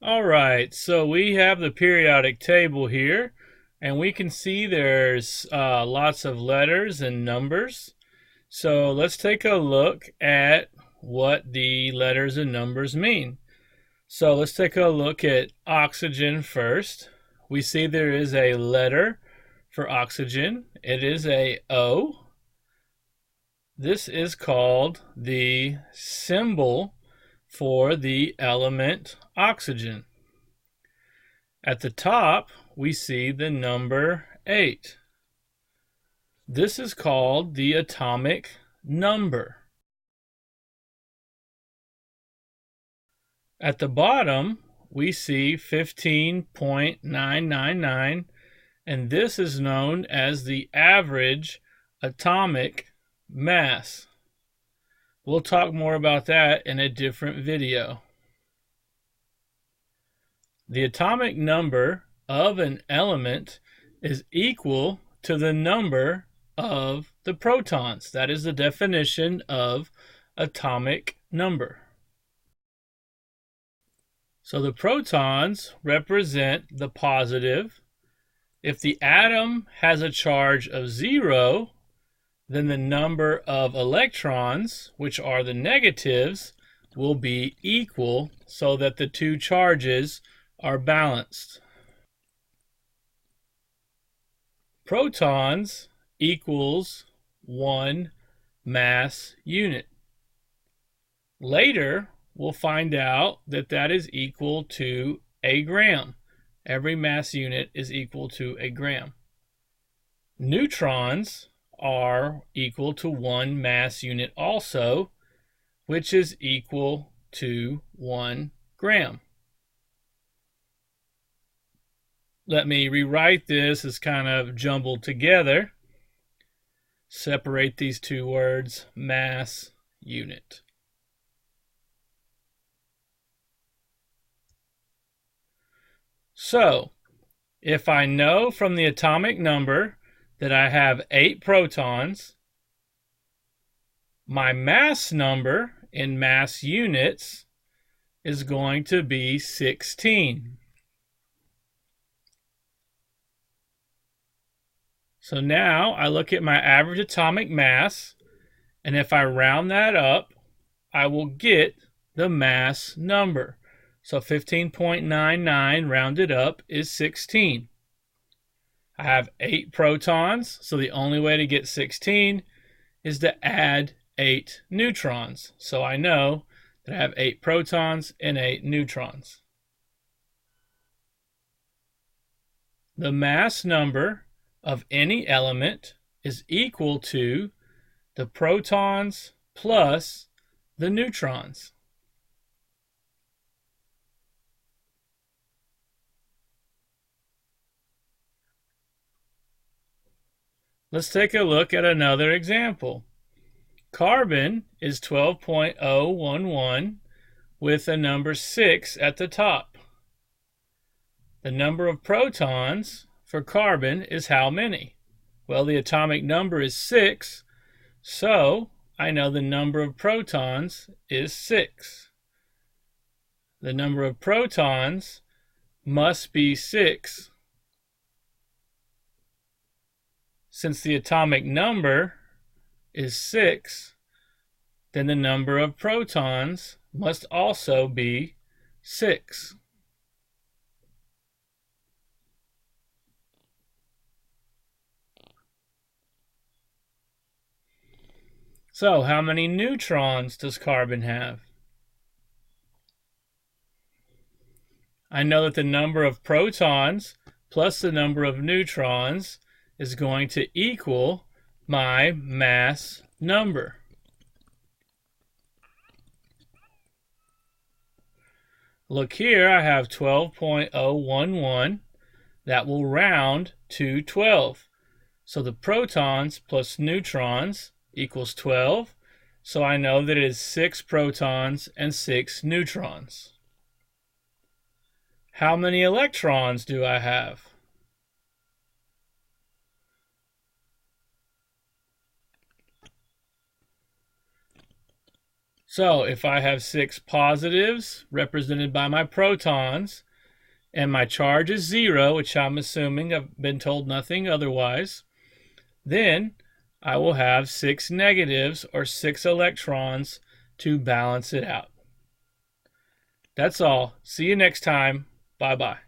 All right, so we have the periodic table here, and we can see there's lots of letters and numbers. So let's take a look at what the letters and numbers mean. So let's take a look at oxygen first. We see there is a letter for oxygen. It is a O. This is called the symbol for the element oxygen. At the top, we see the number 8. This is called the atomic number. At the bottom, we see 15.999, and this is known as the average atomic mass. We'll talk more about that in a different video. The atomic number of an element is equal to the number of the protons. That is the definition of atomic number. So the protons represent the positive. If the atom has a charge of 0, then the number of electrons, which are the negatives, will be equal so that the two charges are balanced. Protons equals 1 mass unit. Later, we'll find out that that is equal to a gram. Every mass unit is equal to a gram. Neutrons are equal to 1 mass unit also, which is equal to 1 gram. Let me rewrite this as kind of jumbled together. Separate these two words, mass unit. So, if I know from the atomic number that I have 8 protons, my mass number in mass units is going to be 16. So now I look at my average atomic mass, and if I round that up, I will get the mass number. So 15.99 rounded up is 16. I have 8 protons, so the only way to get 16 is to add 8 neutrons. So I know that I have 8 protons and 8 neutrons. The mass number of any element is equal to the protons plus the neutrons. Let's take a look at another example. Carbon is 12.011 with a number 6 at the top. The number of protons for carbon is how many? Well, the atomic number is 6, so I know the number of protons is 6. The number of protons must be 6. Since the atomic number is 6, then the number of protons must also be 6. So, how many neutrons does carbon have? I know that the number of protons plus the number of neutrons is going to equal my mass number. Look here, I have 12.011. That will round to 12. So the protons plus neutrons equals 12. So I know that it is 6 protons and 6 neutrons. How many electrons do I have? So if I have 6 positives represented by my protons, and my charge is 0, which I'm assuming, I've been told nothing otherwise, then I will have 6 negatives or 6 electrons to balance it out. That's all. See you next time. Bye-bye.